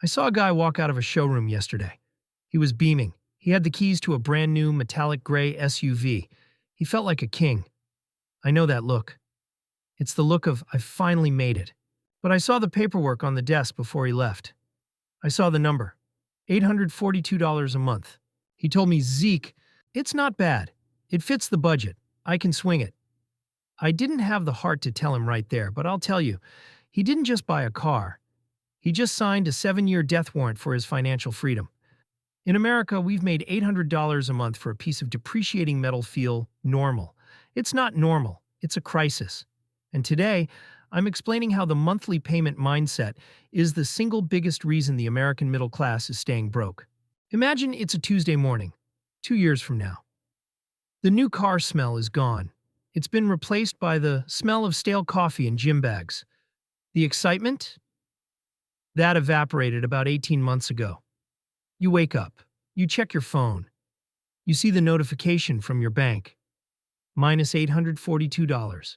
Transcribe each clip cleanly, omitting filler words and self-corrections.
I saw a guy walk out of a showroom yesterday. He was beaming. He had the keys to a brand new metallic gray SUV. He felt like a king. I know that look. It's the look of, I've finally made it. But I saw the paperwork on the desk before he left. I saw the number. $842 a month. He told me, Zeek, it's not bad. It fits the budget. I can swing it. I didn't have the heart to tell him right there, but I'll tell you, he didn't just buy a car. He just signed a 7-year death warrant for his financial freedom. In America, we've made $800 a month for a piece of depreciating metal feel normal. It's not normal. It's a crisis. And today, I'm explaining how the monthly payment mindset is the single biggest reason the American middle class is staying broke. Imagine it's a Tuesday morning, 2 years from now. The new car smell is gone. It's been replaced by the smell of stale coffee and gym bags. The excitement? That evaporated about 18 months ago. You wake up. You check your phone. You see the notification from your bank. Minus $842.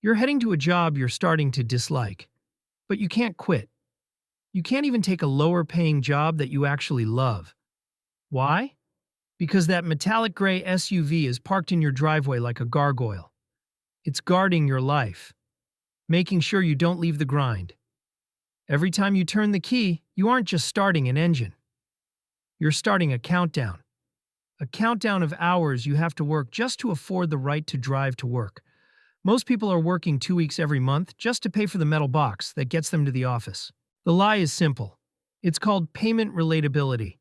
You're heading to a job you're starting to dislike, but you can't quit. You can't even take a lower-paying job that you actually love. Why? Because that metallic gray SUV is parked in your driveway like a gargoyle. It's guarding your life, making sure you don't leave the grind. Every time you turn the key, you aren't just starting an engine. You're starting a countdown. A countdown of hours you have to work just to afford the right to drive to work. Most people are working 2 weeks every month just to pay for the metal box that gets them to the office. The lie is simple. It's called payment relatability.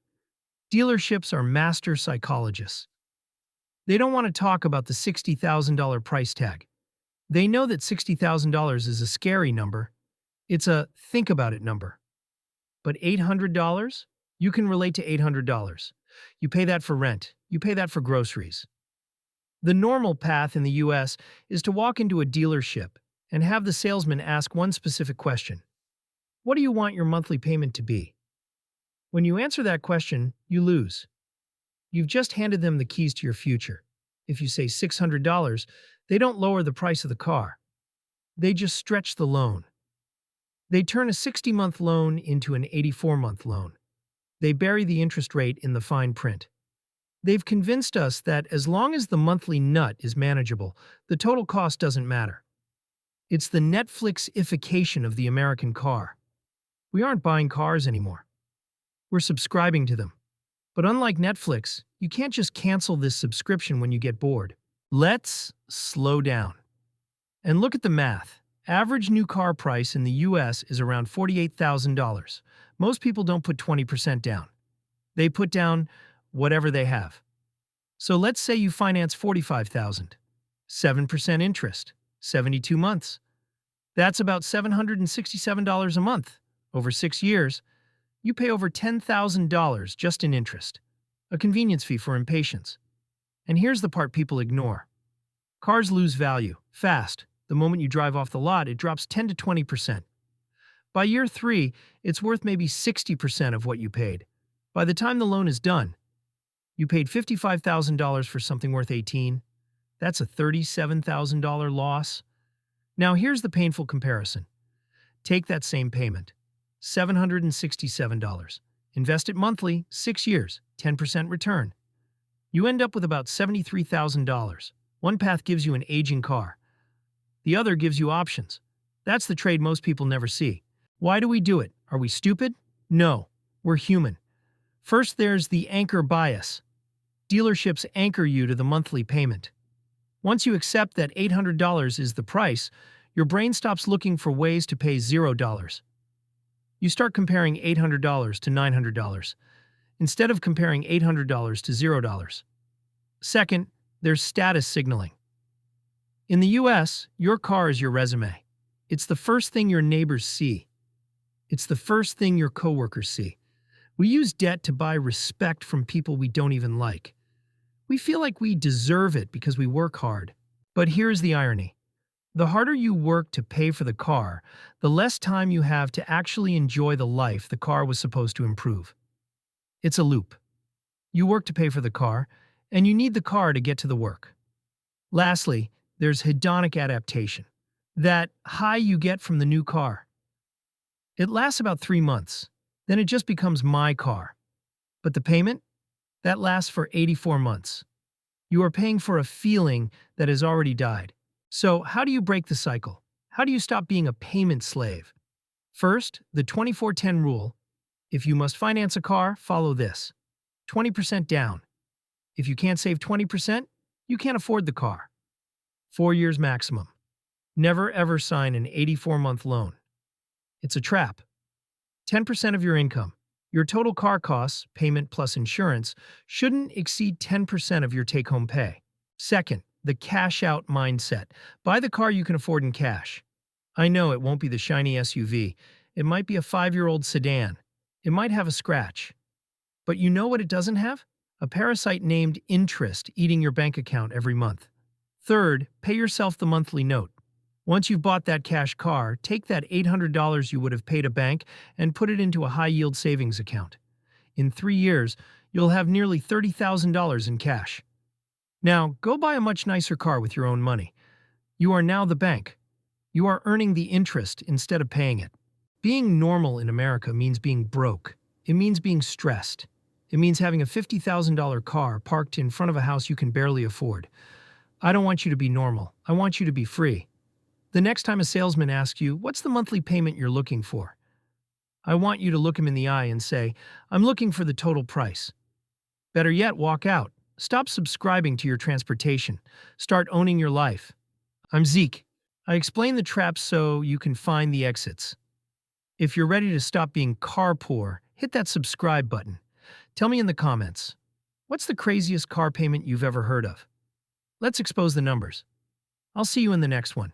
Dealerships are master psychologists. They don't want to talk about the $60,000 price tag. They know that $60,000 is a scary number. It's a think about it number. But $800? You can relate to $800. You pay that for rent. You pay that for groceries. The normal path in the US is to walk into a dealership and have the salesman ask one specific question. What do you want your monthly payment to be? When you answer that question, you lose. You've just handed them the keys to your future. If you say $600, they don't lower the price of the car. They just stretch the loan. They turn a 60-month loan into an 84-month loan. They bury the interest rate in the fine print. They've convinced us that as long as the monthly is manageable, the total cost doesn't matter. It's the Netflix-ification of the American car. We aren't buying cars anymore. We're subscribing to them. But unlike Netflix, you can't just cancel this subscription when you get bored. Let's slow down. And look at the math. Average new car price in the US is around $48,000. Most people don't put 20% down. They put down whatever they have. So let's say you finance $45,000. 7% interest, 72 months. That's about $767 a month. Over 6 years, you pay over $10,000 just in interest. A convenience fee for impatience. And here's the part people ignore. Cars lose value fast. The moment you drive off the lot, it drops 10 to 20%. By year 3, it's worth maybe 60% of what you paid. By the time the loan is done, you paid $55,000 for something worth $18,000. That's a $37,000 loss. Now here's the painful comparison. Take that same payment, $767. Invest it monthly, 6 years, 10% return. You end up with about $73,000. One path gives you an aging car. The other gives you options. That's the trade most people never see. Why do we do it? Are we stupid? No, we're human. First, there's the anchor bias. Dealerships anchor you to the monthly payment. Once you accept that $800 is the price, your brain stops looking for ways to pay $0. You start comparing $800 to $900, instead of comparing $800 to $0. Second, there's status signaling. In the US, your car is your resume. It's the first thing your neighbors see. It's the first thing your coworkers see. We use debt to buy respect from people we don't even like. We feel like we deserve it because we work hard. But here's the irony. The harder you work to pay for the car, the less time you have to actually enjoy the life the car was supposed to improve. It's a loop. You work to pay for the car, and you need the car to get to the work. Lastly, there's hedonic adaptation. That high you get from the new car. It lasts about 3 months. Then it just becomes my car. But the payment? That lasts for 84 months. You are paying for a feeling that has already died. So, how do you break the cycle? How do you stop being a payment slave? First, the 24-10 rule. If you must finance a car, follow this: 20% down. If you can't save 20%, you can't afford the car. 4 years maximum. Never ever sign an 84-month loan. It's a trap. 10% of your income. Your total car costs, payment plus insurance, shouldn't exceed 10% of your take-home pay. Second, the cash-out mindset. Buy the car you can afford in cash. I know it won't be the shiny SUV. It might be a 5-year-old sedan. It might have a scratch. But you know what it doesn't have? A parasite named interest eating your bank account every month. Third, pay yourself the monthly note. Once you've bought that cash car, take that $800 you would have paid a bank and put it into a high-yield savings account. In 3 years, you'll have nearly $30,000 in cash. Now, go buy a much nicer car with your own money. You are now the bank. You are earning the interest instead of paying it. Being normal in America means being broke. It means being stressed. It means having a $50,000 car parked in front of a house you can barely afford. I don't want you to be normal. I want you to be free. The next time a salesman asks you, "What's the monthly payment you're looking for?" I want you to look him in the eye and say, "I'm looking for the total price." Better yet, walk out. Stop subscribing to your transportation. Start owning your life. I'm Zeek. I explain the traps so you can find the exits. If you're ready to stop being car poor, hit that subscribe button. Tell me in the comments, what's the craziest car payment you've ever heard of? Let's expose the numbers. I'll see you in the next one.